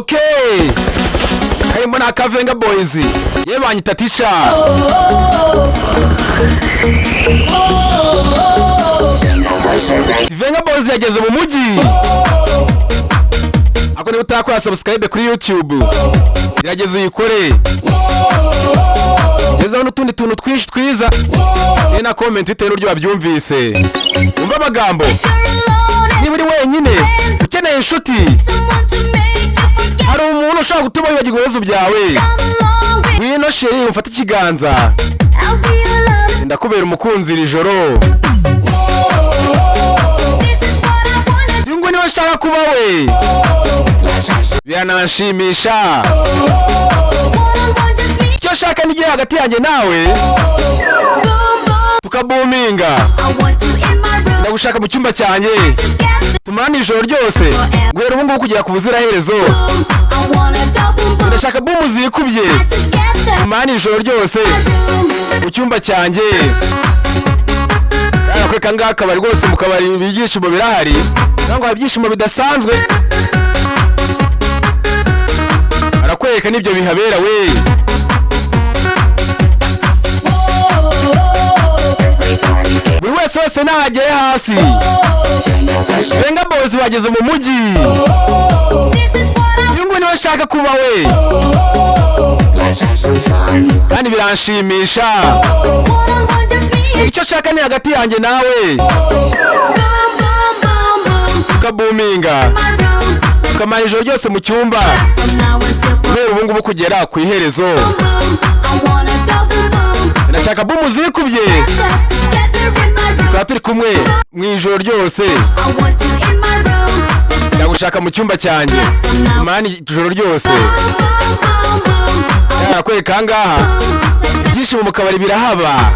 Okay, harimo na Kavenga Boys ye banyita Teacher. Kavenga Boys yageze mu mujyi. Ako niba utakora subscribe kuri YouTube, gerageza uyikore. Gezaho n'utundi tuntu twinshi twiza. Ye na comment bitewe n'uburyo wabyumvise. Umva amagambo. Niba uri wenyine ukeneye inshuti, hari umuntu ushaka gutuma wibagirwa ibibazo byawe, ngwino sheri umfate ikiganza, ndakubera umukunzi iri joro. Ngo niba ushaka kuba we, biranshimisha. Icyo shaka ni igihe hagati yanjye nawe tukabuminga. Ndagushaka mu cyumba cyanjye, tumarane ijoro ryose, guhera ubu ngubu kugera ku buziraherezo. Ndashaka bumu zikubye, tumarane ijoro ryose mu cyumba cyanjye. Kwereka ngaha akabari rwose, mu kabari ibyishimo birahari, cyangwa hari ibyishimo bidasanzwe. Arakwereka n'ibyo bihabera we. Buri wese nahagere hasi. Kavenga Boys bageze mu mujyi. Yungu niwe nshaka kuba we, kandi biranshimisha. Icyo shaka ni hagati yanjye nawe tukabuminga, tukamara ijoro ryose mu cyumba, guhera ubu ngubu kugera ku iherezo. Ndashaka bumu zikubye, tukaba turi kumwe mu ijoro ryose. Ndagushaka mu cyumba cyanjye, tumarane ijoro ryose. Arakwereka ahangaha ibyishimo mu kabari birahaba.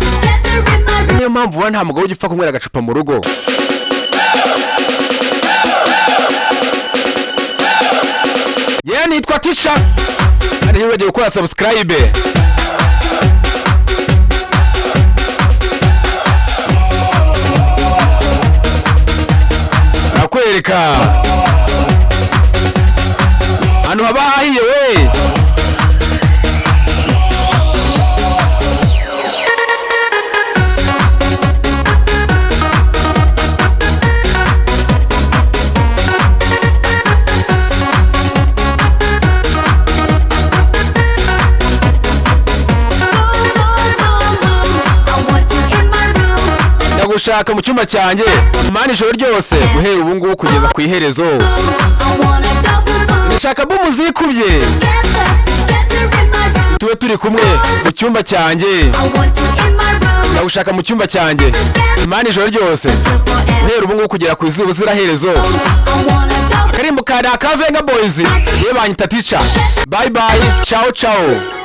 Niyo mpamvu ubona nta mugabo ugipfa kunywera agacupa mu rugo. Yewe nitwa Teacher, kandi ntiwibagirwe gukora subscribe. Arakwereka ahantu haba hahiye we. Ndagushaka mu cyumba cyanjye, tumarane ijoro ryose, guhera ubu ngubu kugeza ku iherezo. Ndashaka bumu zikubye, tube turi kumwe mu cyumba cyanjye. Ndagushaka mu cyumba cyanjye, tumarane ijoro ryose, guhera ubu ngubu kugera ku buziraherezo. Akarimbo ka Kavenga Boys ye banyita Teacher. Bye bye, ciao ciao.